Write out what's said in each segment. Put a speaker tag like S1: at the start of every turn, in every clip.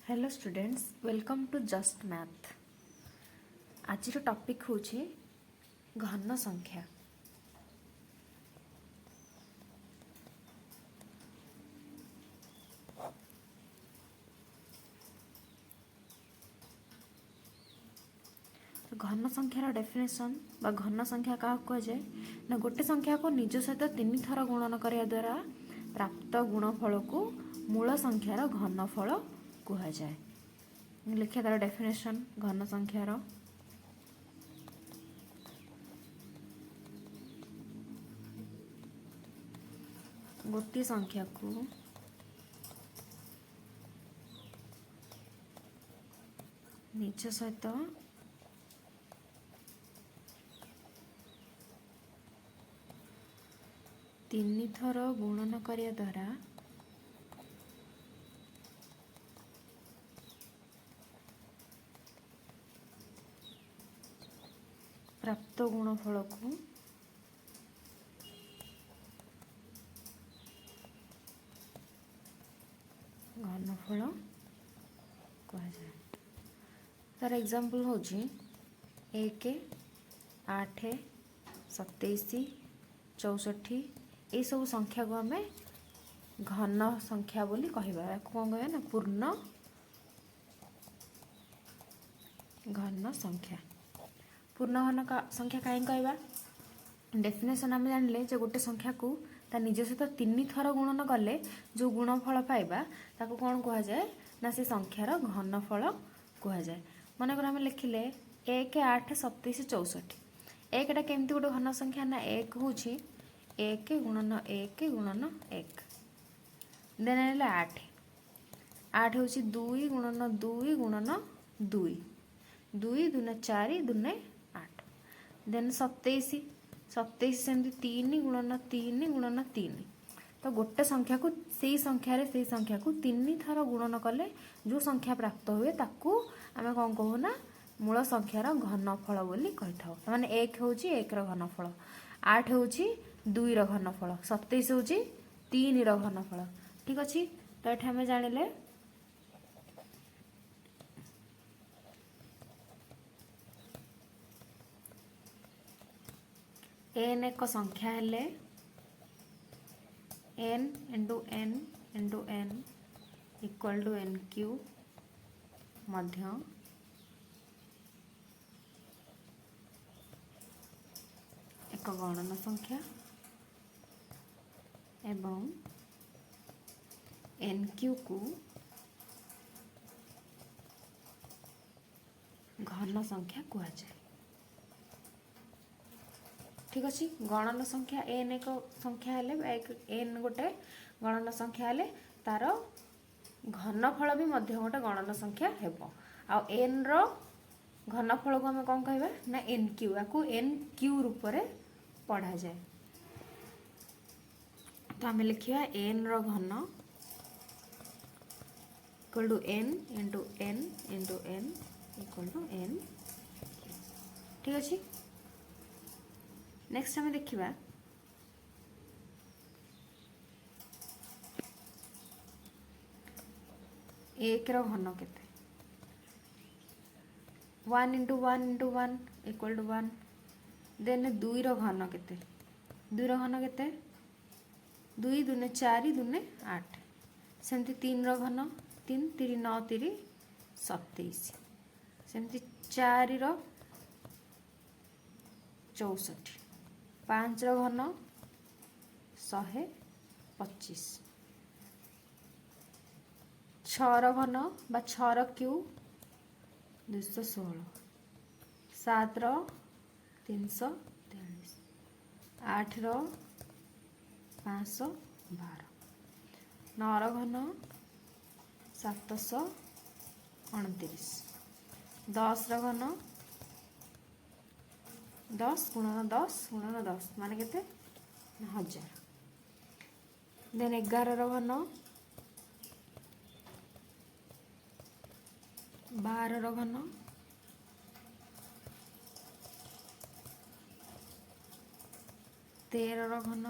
S1: Hello students welcome to just math. आज topic हूँ घन संख्या। तो घन संख्यार डेफिनेशन बा घन संख्या क्या कहुए ना गोटे संख्या को निज सहित 3 थर गुणन करने द्वारा प्राप्त गुणफल को मूल संख्यार घनफल कहुए। लिखिए तार डेफिनेशन घन संख्यार गोटे संख्या को निज सहित 3 थर गुणन करने द्वारा प्राप्त गुणफल को घनफल कहुए। तार एग्जांपल हूँ 1 8 27 64 ये सब संख्या को आम घन संख्या बोली कहवा कौन कह ना पूर्ण घन संख्या। पूर्ण घन संख्या कहीं कहवा डेफिनेशन आम जानिले जो गोटे संख्या को ता निज सहित 3 थर गुणन कले जो गुणफल पाइबा ताको कौन कह जाए ना से संख्यार घनफल कहुए। मनकर आम लिखिले 1 8 27 64 एकटा केमती गोटे घन संख्या ना 1 हूँ 1 गुणन 1 गुणन 1 देन 8 8 हूँ 2 गुणन 2 गुणन 2 2 दूने 4 दूने 8 देन 27 27 सेमती 3 गुणन 3 गुणन 3 तो गोटे संख्या को से संख्या को 3 थर गुणन कले जो संख्या प्राप्त हुए ताकू आम कौन कहू ना मूल संख्यार घनफल बोली कही था। माने 1 हूँ 1 घनफल 8 हूँ 2 घनफल 27 हूँ 3 घनफल। ठीक अच्छे तो ये आम जानिले n एक संख्या हेले n into n into n equal to n cube मध्य एक गणन संख्या एवं n क्यू को घन संख्या कहुए। ठीक अच्छे गणन संख्या n एक संख्या हेले n गोटे गणन संख्या हेले तार घनफल भी मध्य गोटे गणन संख्या हेबो आ n रो घनफल को आम कौन कहबा ना n क्यू या n क्यू रूप में पढ़ा जाए। तो आम लिखा n रो घन equal to n into n into n equal to n। ठीक अच्छे नेक्स्ट आम देखा 1 रो घन केते 1 into 1 into 1 equal to 1 then 2 रो घन केते 2 रो घन केते 2 दूने 4 दूने 8 सेमती 3 रो घन 3 3 9 3 27 सेमती 4 रो 64 5 रो घन 125 6 रो घन बा 6 रो क्यू 216 7 रो 343 8 रो 512 9 रो घन 729 10 रो घन 10 गुणन 10 गुणन 10 माने केते 1000 देन 11 रो घन 12 रो घन 13 रो घन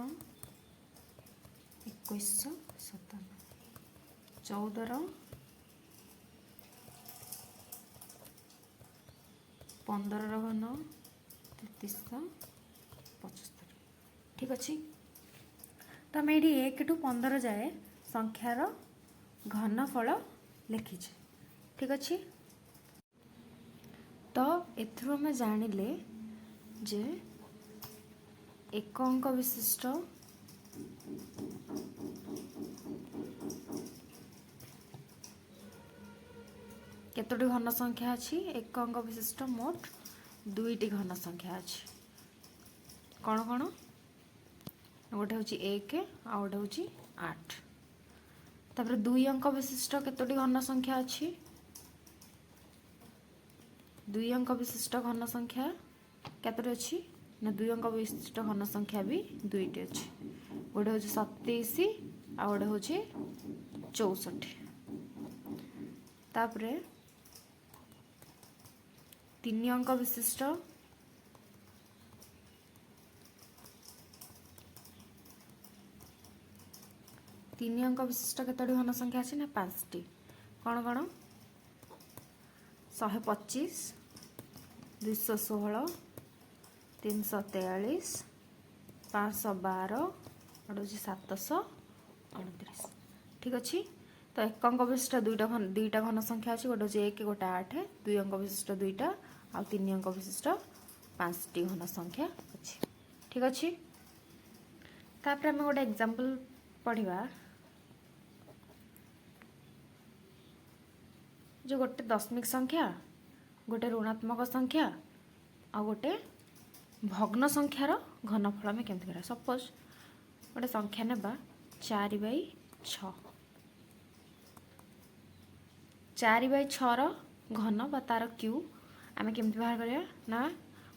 S1: 2157 14 रो 15 घन 3375 ठीक अच्छे। तो आम ये 1 टू 15 जाए संख्यार घनफल लिखीचे ठीक अच्छे। तो एथुरु आम जानिले जे एक अंक विशिष्ट केतोटी घन संख्या अच्छी एक अंक विशिष्ट मोट 2टी घन संख्या अच्छी कौन कौन गोटे हूँ 1 आ गोटे हूँ 8 तापर 2 अंक विशिष्ट केतोटी घन संख्या अच्छी 2 अंक विशिष्ट घन संख्या केतोटी अच्छी ना 2 अंक विशिष्ट घन संख्या भी 2टी अच्छी गोटे हूँ 27 आ गोटे हूँ 64 तापरे 3 अंक विशिष्ट 3 अंक विशिष्ट केतोटी घन संख्या अच्छी ना 5टी कौन कौन 125 216 343 512 और 729 ठीक अच्छे। तो एक अंक विशिष्ट दुईटा घन संख्या अच्छी गोटे हूँ 1 गोटे 8 2 अंक विशिष्ट 2टा आ 3 अंक विशिष्ट 5टी घन संख्या अच्छी ठीक अच्छे। तापर आम गोटे एग्जांपल पढ़िबा जो गोटे दशमिक संख्या गोटे ऋणात्मक संख्या आ गोटे भग्न संख्यार घनफल आम केमती करा। सपोज गोटे संख्या नेबा 4/6 4/6 घन बा तार क्यू आम केमती बाहर करिया ना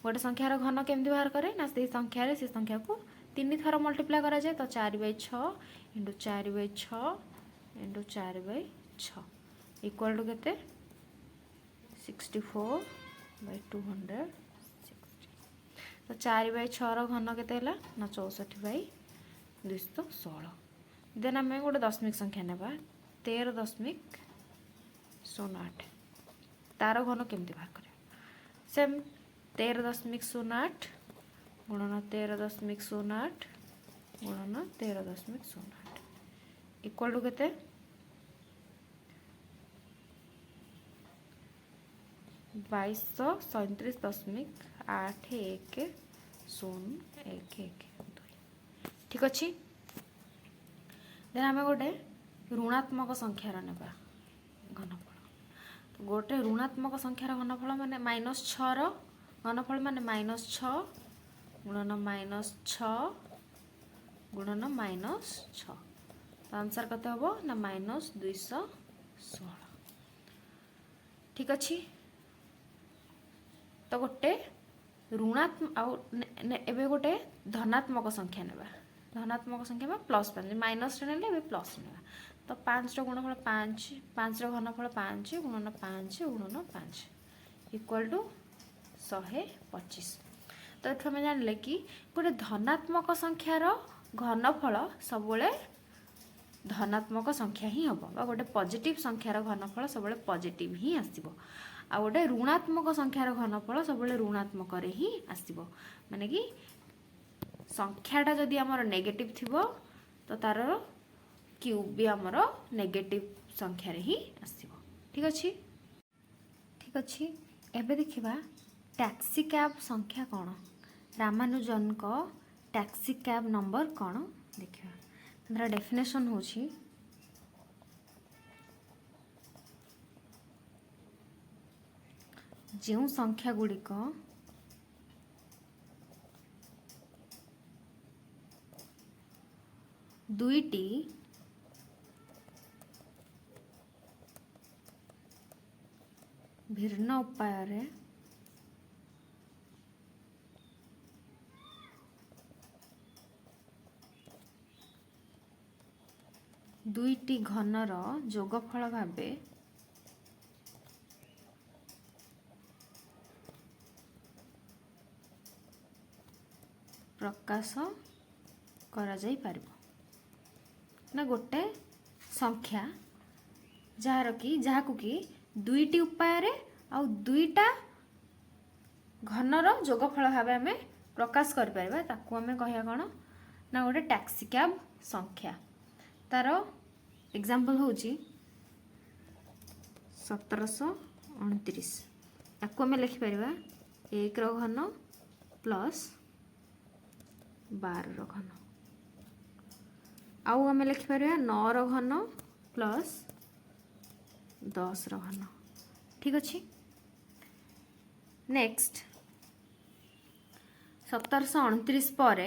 S1: गोटे संख्यार घन केमती बाहर करे ना से संख्या को 3 थर मल्टीप्लाई करा जाए। तो 4/6 इंटू 4/6 इंटू 4/6 इक्वल टू केते 64/260 तो 4/6 घन केते हला ना 64/216 देन आम गोटे दशमिक संख्या नेबा 13.08 तार घन केमती बाहर करिया सेम 13.08 गुणन 13.08 गुणन 13.08 इक्वल टू केते 2237.8101112 ठीक अच्छे। देन आम गोटे ऋणात्मक संख्यार नेबा घनफल तो गोटे ऋणात्मक संख्यार घनफल माने -6 घनफल माने -6 गुणन -6 गुणन -6 तो आंसर कते हम ना -216 ठीक अच्छे। तो गोटे ऋणात्मक गोटे धनात्मक संख्या नेबा धनात्मक संख्या में +5 माइनस ने प्लस नेबा तो 5 गुणफल 5 घनफल 5 गुणन 5 गुणन 5 इक्वल टू 125 तो ये आम जानिले कि गोटे धनात्मक संख्यार घनफल सब धनात्मक संख्या ही हम गोटे पॉजिटिव संख्यार घनफल सब पॉजिटिव ही आसो आ गोटे ऋणात्मक संख्यार घनफल सब ऋणात्मक ही आसो माने कि संख्याटा जदि आमर नेगेटिव थिबो तो तार क्यूब भी आमर नेगेटिव संख्यार ही आसो ठीक अच्छे। एबे देखिबा टैक्सी कैब संख्या कौन रामानुजन को टैक्सी कैब नंबर कौन देखिबा तार डेफिनेशन होची जो संख्या गुड़िक दुईटी भिन्न उपाय दुईटी घनर जोगफल भावे प्रकाश करा जाई पारिबो ना गोटे संख्या जार कि दुईटी उपाय आ दुईटा घनर जोगफल भाव आम प्रकाश करें ताकू आम कह कौन ना गोटे टैक्सिक्याब संख्या। तार एग्जांपल हूँ 1729 याकू आम लिखिपर 1 घन प्लस 12 घन आउ आम लिखिपर 9 घन प्लस 10 घन। ठीक अच्छे। नेक्स्ट 1729 पर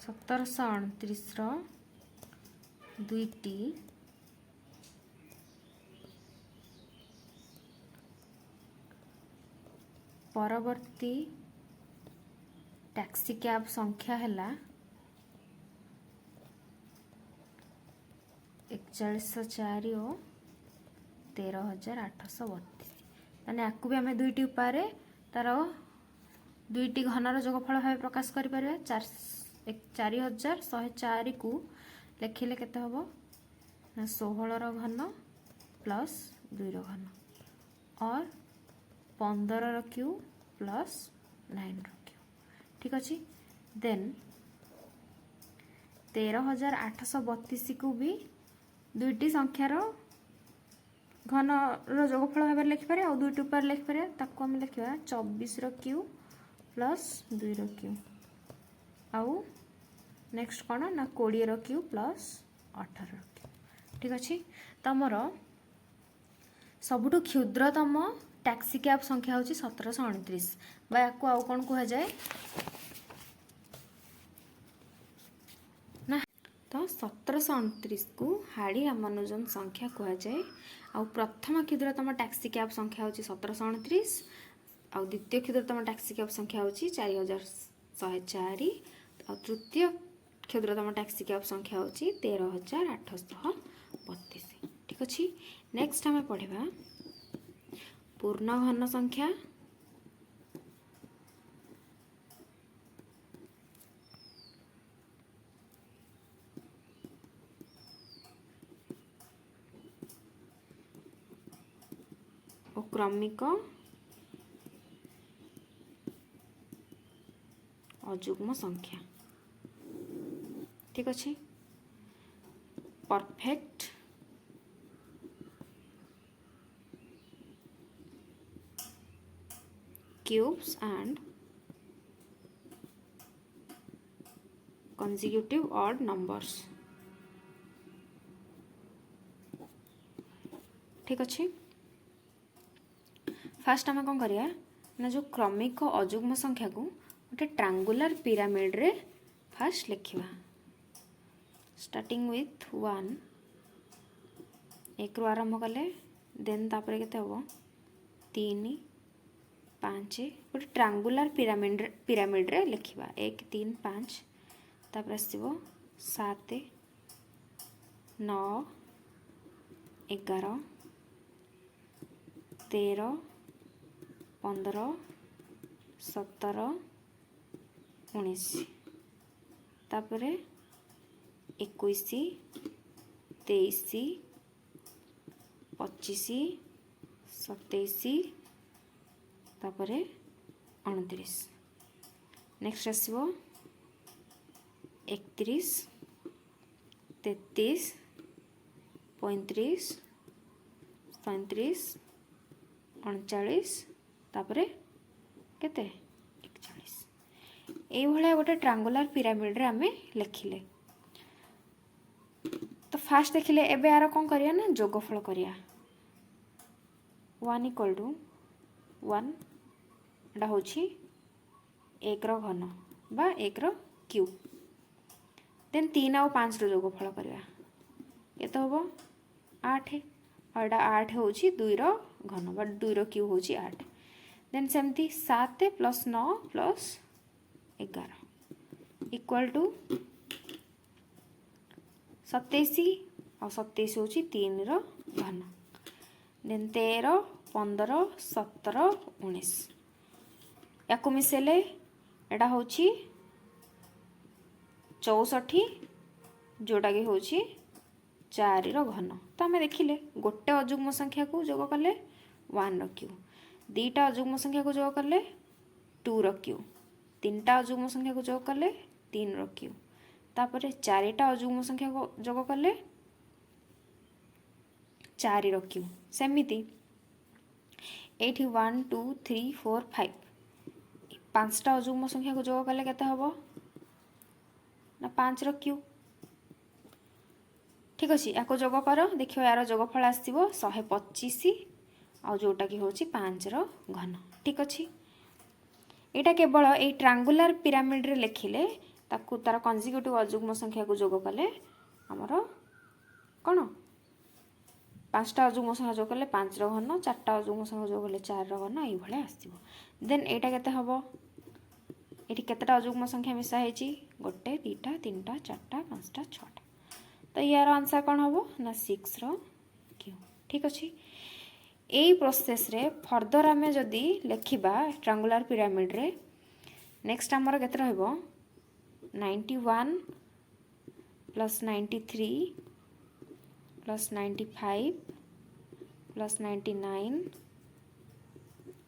S1: 1729 दुईटी परवर्ती टैक्सिक्याब संख्या है 4104 और 13832। ताने याकू भी आम दुईटी उपाय तार दुईटी घनर जोगफल भाव प्रकाश करें 4104 को लिखिले केते हबो ना 16 घन प्लस 2 घन और 15 क्यू प्लस 9 क्यू। ठीक अच्छे। देन 13832 को भी दुईटी संख्यार घनर जोगफल भाव लिखिपर आ दुईटी उपाय लिखिपर ताकू आम लिखा 24 क्यू प्लस 2 क्यू आउ नेक्स्ट कौन ना 20 क्यू प्लस 18 क्यू। ठीक अच्छे। तमर सबुठु क्षुद्रतम टैक्सिक्याब संख्या हूँ 1729 बा याकू आउ कौन कह जाए ना तो 1729 को हाड़ी रामानुजन संख्या कह जाए। आउ प्रथम क्षुद्रतम टैक्सिक्याब संख्या हूँ 1729 आउ द्वितीय क्षुद्रतम टैक्सिक्याब संख्या हूँ 4104 और तृतीय क्षुद्रतम टैक्सिक्याब संख्या हूँ 13832। ठीक अच्छे। नेक्स्ट आम पढ़ा पूर्ण घन संख्या और क्रमिक अजुग्म संख्या। ठीक अच्छे। Perfect cubes and consecutive odd numbers। ठीक अच्छे। फास्ट आम कौन करिया ना जो क्रमिक अजुग्म संख्या को गोटे ट्रांगुलर पिरामिड रे फास्ट लिखिबा स्टार्टिंग विथ 1 एक रु आरंभ कले देन तापर केते हबो 3 5 गोटे ट्रांगुलर पिरामिड रे लिखिबा 1 3 5 तापर आसीबो 7 9 11 13 15 17 19 तापर 21 23 25 27 तापर 29 नेक्स्ट आसीबो 31 33 35 37 39 तापर केते 41 एई भलिया गोटे ट्रांगुलर पिरामिड रे आमे लिखिले। तो फास्ट देखिले एबे आरो कोन करिया ना जोगफल करिया 1 इक्वल टू 1 एटा होछि 1 रो घन बा 1 रो क्यूब देन 3 और 5 रो जोगफल करिया केते होबो 8 और एटा 8 होछि 2 रो घन बा 2 रो क्यूब होछि 8 देन सेमती 7 प्लस 9 प्लस 11 इक्वल टू 27 और 27 होछि 3 रो घन देन 13 15 17 19 याकू मिसेले एटा होछि 64 जोटा कि होछि 4 रो घन तो आम देखिले गोटे अजुग्म संख्या को जोग कले 1 क्यू, दीटा अजुग्म संख्या को जोग कले 2 क्यू, तीनटा अजुग्म संख्या को जोग कले 3 क्यू, तापर चारिटा अजुग्म संख्या को जोग कले 4 क्यू। सेमिति एठी 1 2 3 4 5 पांचटा अजुग्म संख्या को जोग कले केते हबो ना 5 क्यू। ठीक अच्छे, या जोग कर देखिए यार जोगफल आसो 125 आ जोटा कि हूँ 5 घन। ठीक अच्छे, यहाँ केवल ये ट्रांगुलर पिरामिड रे लिखिले ताकू तार कंजिक्यूटिव अजुग्म संख्या को जोग कले आमर कौन 5टा अजुग्म संख्या जोग कले 5 घन, 4टा अजुग्म संख्या जोग कले 4 घन, ये आसो। देन यहाँ केते हबो ये केतेटा अजुग्म संख्या मिसा है गोटे 2टा 3टा 4टा 5टा 6टा, तो यार आंसर कौन हम ना 6 क्यू। ठीक अच्छे, यही प्रोसेस रे फर्दर आम जदि लिखा ट्रांगुलर पिरामिड रे नेक्स्ट आमर केते रहइबो 91 plus 93 plus 95 plus 99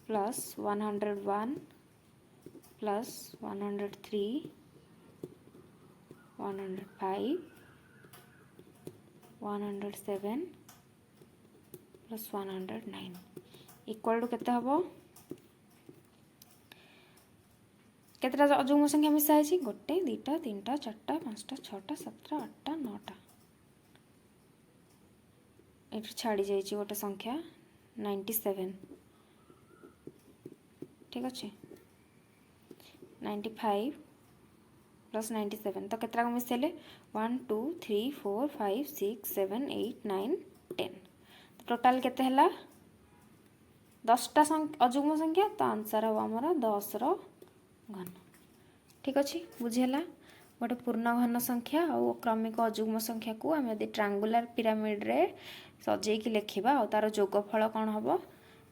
S1: plus 101 plus 103 105 107 plus 109 equal to केते हबो केतेटा अजुग्म संख्या मिसा है गोटे 2टा 3टा 4टा 5टा 6टा 7टा 8टा 9टा, ये छाड़ी जाइए गोटे संख्या 97। ठीक अच्छे, 95 प्लस 97 तो केतटा मिसेले 1 2 3 4 5 6 7 8 9 10, टोटाल केते हला 10टा अजुग्म संख्या, तो आंसर हम आमर 10 घन। ठीक अच्छे, बुझेला गोटे पूर्ण घन संख्या और क्रमिक अजुग्म संख्या को आम यदि ट्रांगुलर पिरामिड रे सजेकी लिखा और तार जोगफल कौन हम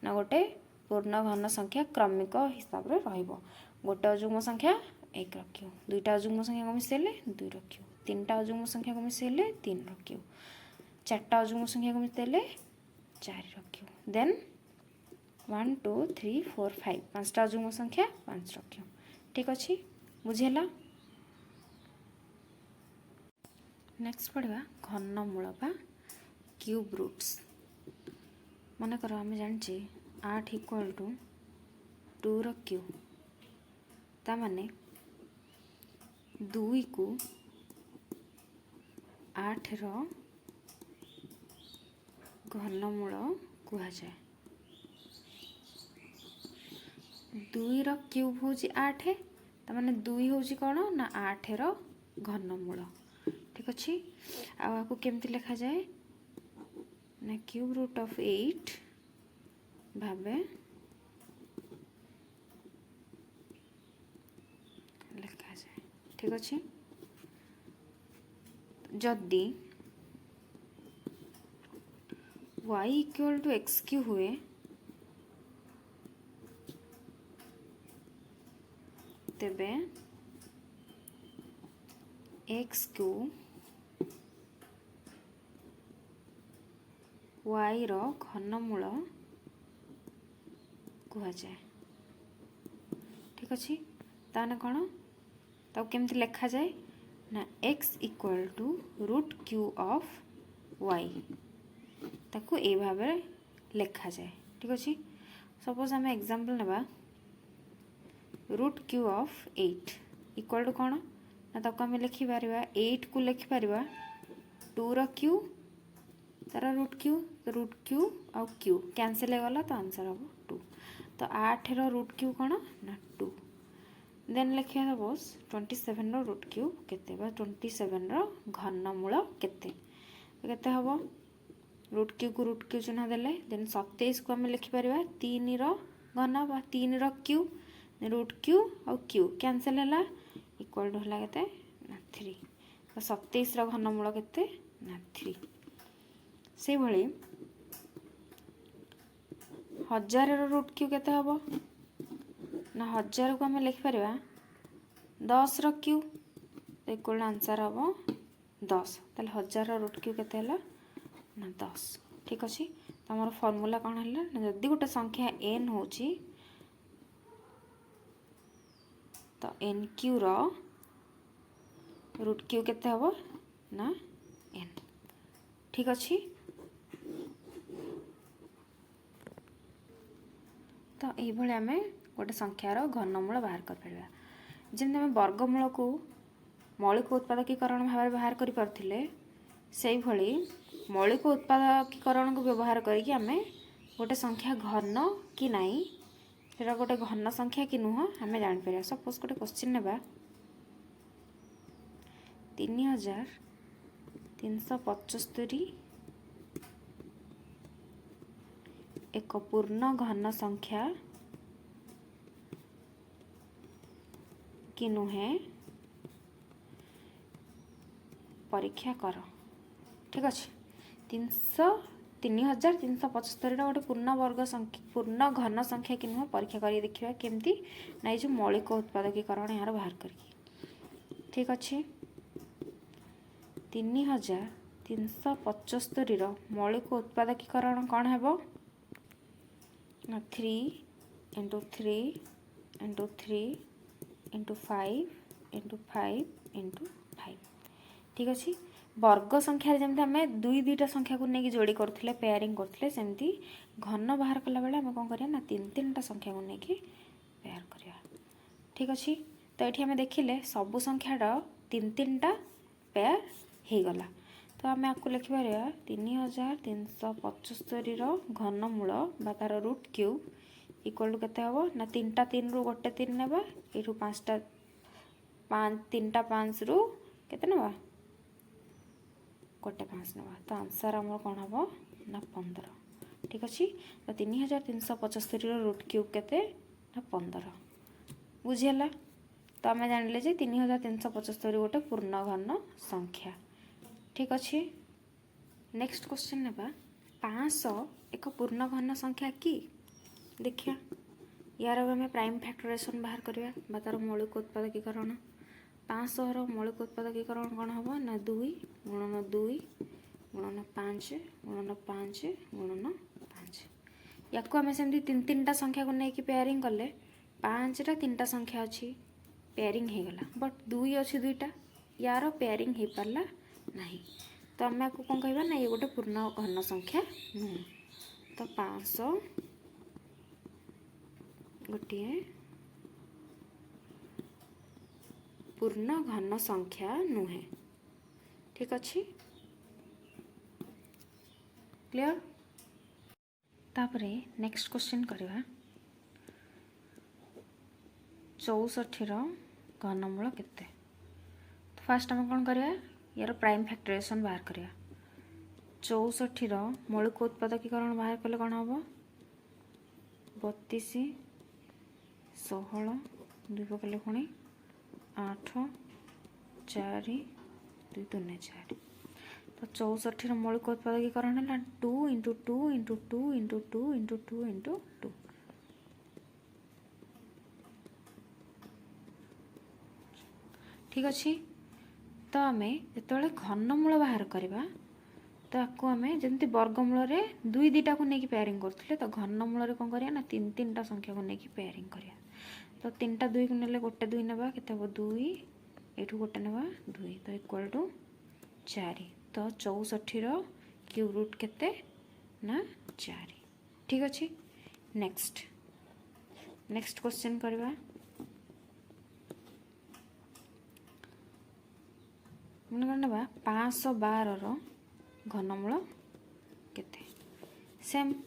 S1: ना गोटे पूर्ण घन संख्या क्रमिक हिसाब रे रहिबो। गोटे अजुग्म संख्या 1 क्यू, 2टा अजुग्म संख्या को मिसेले 2 क्यू, 3टा अजुग्म संख्या को मिसेले 3 क्यू, 4टा अजुग्म संख्या को मिसेले 4 क्यू, देन 1 2 3 4 5 5टा अजुग्म संख्या 5 क्यू। ठीक अच्छे, बुझेला। नेक्स्ट पढ़ा घनमूल बा क्यूब रूट्स। मन कर आम जाने 8 इक्वल टू 2 क्यू, ता माने 2 को 8 घनमूल कह जाए। 2 क्यूब हूँ 8 ताने 2 हूँ कौन ना 8 घनमूल। ठीक अच्छे, आपको केमती लिखा जाए ना क्यूब रूट ऑफ 8 भावे लिखा जाए। ठीक अच्छे, जदि y equal to x cube हुए तेबे एक्स को y रो घनमूल कह जाए। ठीक अच्छे, ताने कौन ताऊ केमती लिखा जाए ना x equal to root cube of y ताकू ए भाव लिखा जाए। ठीक अच्छे, सपोज आम एग्जांपल नेबा root cube of 8 equal to कौन ना ताकू आम लिखिपार 8 को लिखिपार 2 क्यू तार रूट क्यू आ क्यू कैंसिल हो गला, तो आंसर हम 2। तो 8 रूट क्यू कौन ना 2, देन लिखा सपोज 27 रूट क्यू केते 27 घनमूल केते केते हम रूट क्यू चिन्ह देले, देन 27 को आम लिखिपार 3 घन बा 3 क्यू रूट क्यू आ क्यू कैंसिल है इक्वल टू है के ना 3, तो 27 घनमूल केते ना 3। से भली 1000 रूट क्यू केते हम ना 1000 को आम लिखिपार 10 क्यू, तो इक्वल आंसर हम 10। ताले 1000 रूट क्यू केते हला ना 10। ठीक अच्छे तो आम फर्मूला कौन है ना जदि गोटे संख्या n हो तो एन क्यू रूट क्यू केते हम ना n। ठीक अच्छे तो ये आम गोटे संख्यार घनमूल बाहर कर पारिबा। जमी आम वर्गमूल को मौलिक उत्पादकीकरण भाव बाहर कर पारुथिले से भली मौलिक उत्पादकीकरण को व्यवहार करके आम गोटे संख्या घन कि नाई सेटा गोटे घन संख्या कि नुह आम जापर। सपोज गोटे क्वेश्चन नेबा 3375 एक पूर्ण घन संख्या कि नुहे परीक्षा कर। ठीक अच्छे 3375 गोटे पूर्ण वर्ग संख्या पूर्ण घन संख्या कि नुह परीक्षा कर देखा केमती ना जो मौलिक उत्पादकीकरण यार बाहर करके। ठीक अच्छे 3375 मौलिक उत्पादकीकरण कौन है 3 into 3 into 3 into 5 into 5 into 5। ठीक अच्छे वर्ग संख्यार जमी आम दुई दुईटा संख्या को लेकिन जोड़ी करुले पेयरिंग करते सेमती घन बाहर कला बेले आम कौन करा तीन तीन टा संख्या को लेकिन पेयर करा। ठीक अच्छे तो ये आम देखिले सबू संख्यार तीन तीन टा पेयर हो गला तो आम आपको लिखिपार 3375 घनमूल बा तार रूट क्यूब इक्वल टू केते हम ना तीन टा 3 रु गोटे 3 नेबा यू 5टा 3 टा 5 रु केते नेबा गोटे 5 नेबा तो आंसर आम कौन हम ना 15। ठीक अच्छे तो 3375 रूट क्यूब केते ना 15 बुझीगला। तो आम जानिले जे 3375 गोटे पूर्ण घन संख्या। ठीक अच्छे नेक्स्ट क्वेश्चन नेबा 500 एक पूर्ण घन संख्या कि देखिया यार आम प्राइम फैक्टराइजेशन बाहर करवा तार मौलिक उत्पादकीकरण 500 मौलिक उत्पादकीकरण कौन हम ना 2 गुणन 2 गुणन 5 गुणन 5 गुणन 5 या आम सेमती तीन तीन टा संख्या को लेकिन पेयरिंग कले 5 टा 3टा संख्या अच्छी पेयरिंग हो गला बट 2 अच्छी 2टा यार पेयरिंग हो पारा ना तो आम आपको कौन कहवा ना ये गोटे पूर्ण घन संख्या नुह तो 500 गोटे पूर्ण घन संख्या नुहे। ठीक अच्छे क्लियर तापरे नेक्स्ट क्वेश्चन करवा 64 घनमूल केते तो फास्ट आम कौन करवा यार प्राइम फैक्टराइजेशन बाहर करवा 64 मौलिक उत्पादकीकरण बाहर कले कौन हम 32 16 दुई पकड़े पुणी 8 4 2 2 4 तो 64 मौलिक उत्पादकीकरण है 2 into 2 into 2 into 2 into 2 into 2। ठीक अच्छे तो आम जो घनमूल बाहर करवा तो आपको आम जमी वर्गमूल दुई दुईटा को लेकिन पेयरिंग करते तो घनमूल कौन करिया ना तीन तीन टा संख्या को लेकिन पेयरिंग करिया तो 3टा 2 को नेले गोटे 2 नेबा केते हम 2 एठू गोटे नेबा 2 तो इक्वल टू 4 तो 64 क्यूब रूट केते ना 4। ठीक अच्छे नेक्स्ट क्वेश्चन करवा मन कौन ना 512 घनमूल केते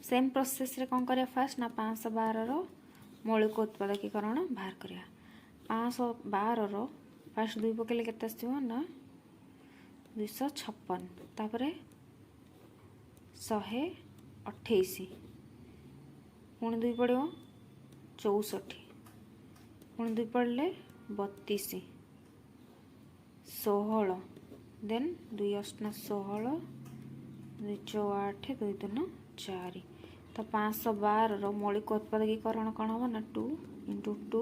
S1: सेम प्रोसेस रे कौन करिया फास्ट ना 512 मौलिक उत्पादकीकरण बाहर करिया 512 फास्ट 2 पकेले केते आसीबो ना 256 तापरे 128 पुणी 2 पड़ो 64 पुणी 2 पड़े 32 16 देन 2 8 16 2 8 2 3 4 तो 512 मौलिक उत्पादकीकरण कौन हम ना 2 इंटू 2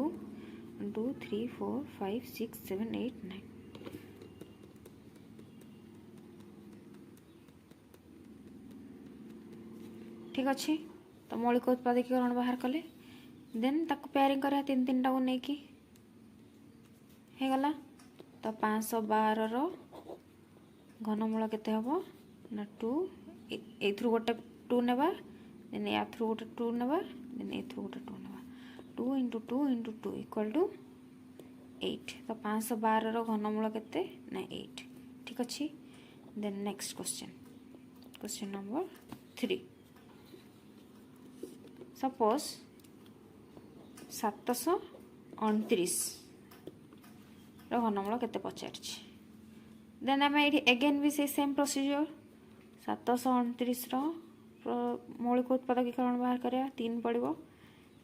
S1: 2 3 4 5 6 7 8 9 ठीक अच्छे। तो मौलिक उत्पादकीकरण बाहर कले देन ताको पेयरिंग करा तीन तीन टाको नेकी हे गला। तो 512 घनमूल केते हबो ना 2 एथ्रु गोटे 2 नेबा देन या थ्रु गोटे 2 नेबा देन ए थ्रु गोटे 2 नेबा 2 × 2 × 2 इक्वल टू 8। तो 512 घनमूल केते ना 8 ठीक अच्छे। Then next question number 3 suppose 729 घनमूल केते पचार। देन आम ये एगेन भी से सेम प्रोसीजर 729 मौलिक उत्पादकीकरण बाहर करा 3 पड़ो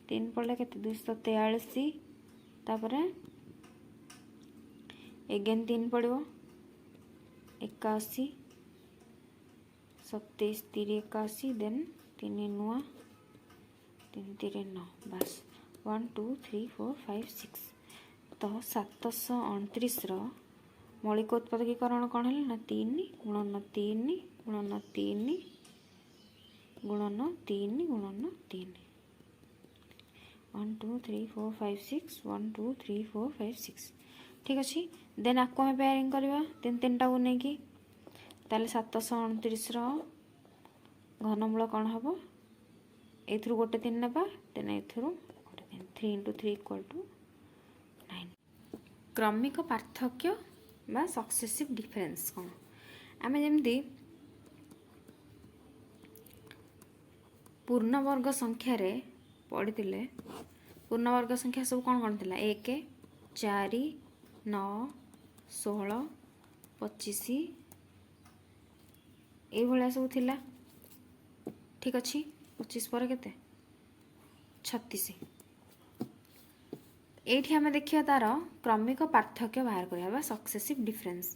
S1: 3 पड़े के 243 तापर एगेन 3 पड़ो 81 27 3 81 देन 3 नुआ 3 3 9 बस 1 2 3 4 5 6। तो 729 मौलिक उत्पादकीकरण कौन है ना 3 गुणन 3 गुणन 3 गुणन 3 गुणन 3 1 2 3 4 5 6 1 2 3 4 5 6 ठीक अच्छे। देन आपको हमें पेयरिंग करवा तीन तीन टाक नहीं ताले 729 घनमूल कौन हम एथुरु गोटे 3 नेबा देन एथुरु गोटे 3 3 × 3 इक्वल टू 9। क्रमिक पार्थक्य बा सक्सेसिव डिफरेंस कौन आम जमी पूर्णवर्ग संख्यार पढ़ी पूर्णवर्ग संख्या सब कौन थी 1 4 9 16 25 ये सब थिला ठीक अच्छे। 25 पर केते 36 एठी आम देखिए तार क्रमिक पार्थक्य बाहर करा सक्सेसिव डिफरेंस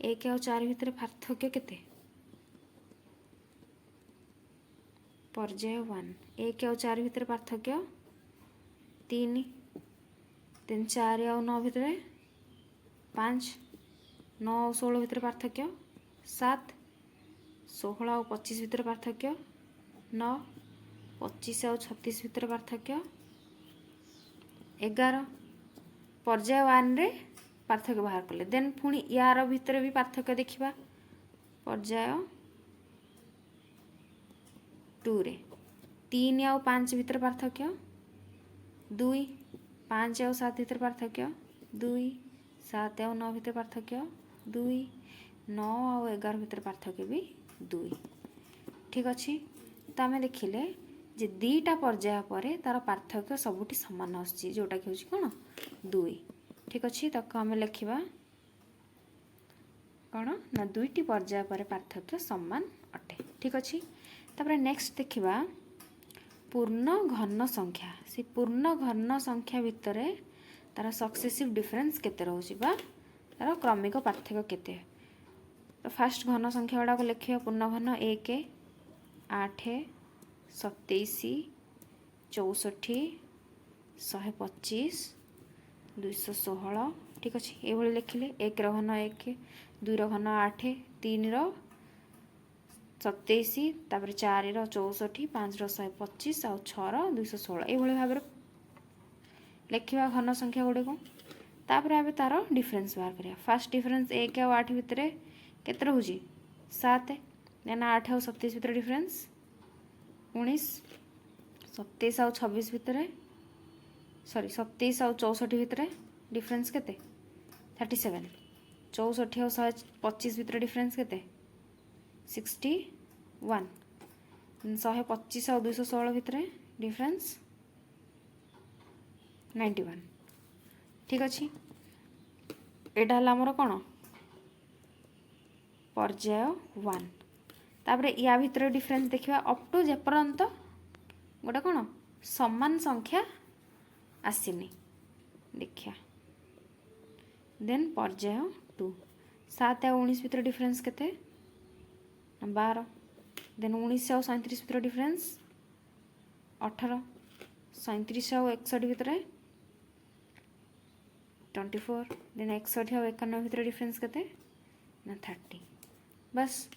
S1: 1 और 4 भितर पार्थक्य केते पर्याय 1 1 और 4 भितर पार्थक्य 3 देन 4 और 9 भितर 5 9 और 16 भितर पार्थक्य 7 16 और 25 भितर पार्थक्य 9 25 और 36 भितर पार्थक्य 11 पर्याय 1 रे पार्थक्य बाहर कले देन पुणी यार भितर भी पार्थक्य देखा पर्याय 2 रे 3 और 5 भितर पार्थक्य 2 5 और 7 भितर पार्थक्य 2 7 और 9 भितर पार्थक्य 2 9 और 11 भितर पार्थक्य भी 2 ठीक अच्छे। तो आम देखिले जे दीटा पर्याय पर तार पार्थक्य सबुठी सामान आसुची जोटा कि हूँ कौन 2 ठीक अच्छे। ताको आम लिखा कौन ना 2टी पर्याय पर पार्थक्य सामान अटे ठीक अच्छे। तापर नेक्स्ट देखा पूर्ण घन संख्या से पूर्ण घन संख्या भितर तार सक्सेसिव डिफरेंस केते रहउची बा तार क्रमिक पार्थक्य केते। तो फास्ट घन संख्या गुड़ाक लिखिए पूर्ण घन 1 8 27 64 125 216 ठीक अच्छे ये लिखिले 1 घन 1 2 घन 8 3 27 तापर 4 64 5 125 और 6 216 ये भाव में लिखा घन संख्या गुड़िक तापर आम तार डिफरेंस बाहर करिया। फास्ट डिफरेंस 1 और 8 भितर केते रहउची 7 देन 8 और 27 भितर डिफरेंस 19 27 और 26 भितर सॉरी 27 और 64 भितर डिफरेंस केते 37 64 और 125 भितर डिफरेंस केते 61 125 और 216 भितर डिफरेंस 91 ठीक अच्छे। एटा हला हमर कोन पर्याय 1 तापर या भितर डिफरेंस देखिबा अप टू जेपर्यंत गोटे कोन समान संख्या आसीनी देखिया देन पर्याय 2 7 और 19 भितर डिफरेंस केते 12 देन 19 और 37 भितर डिफरेंस 18 37 और 61 भितर 24 देन 61 और 91 भितर डिफरेंस केते ना 30 बस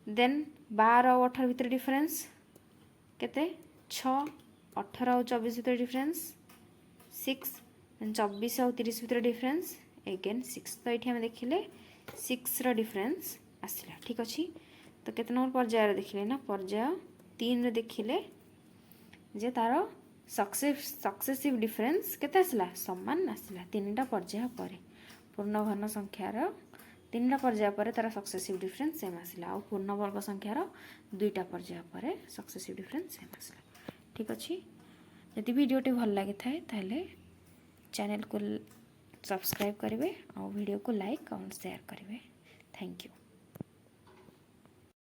S1: देन 12 और 18 भितर डिफरेंस केते 6 18 और 24 भितर डिफरेंस 6 24 और 30 भितर डिफरेंस एगेन 6 तो ये आम देखिले 6 रो डिफरेंस आसला ठीक अच्छे तो केते नंबर पर्यायर देखिले ना पर्याय 3 रे देखिले जे तार सक्सेसिव डिफरेंस केते आसला समान आसला तीनटा पर्याय पर पूर्ण घन संख्यार तीनटा पर्याय पर तार सक्सेसिव डिफरेंस सेम आसला और पूर्ण वर्ग संख्यार दुईटा पर्याय पर सक्सेसिव डिफरेंस सेम आसला ठीक अच्छे यदि वीडियोटी भल लगी थाए ताहले चैनल को सब्सक्राइब करेंगे और वीडियो को लाइक और शेयर करेंगे थैंक यू।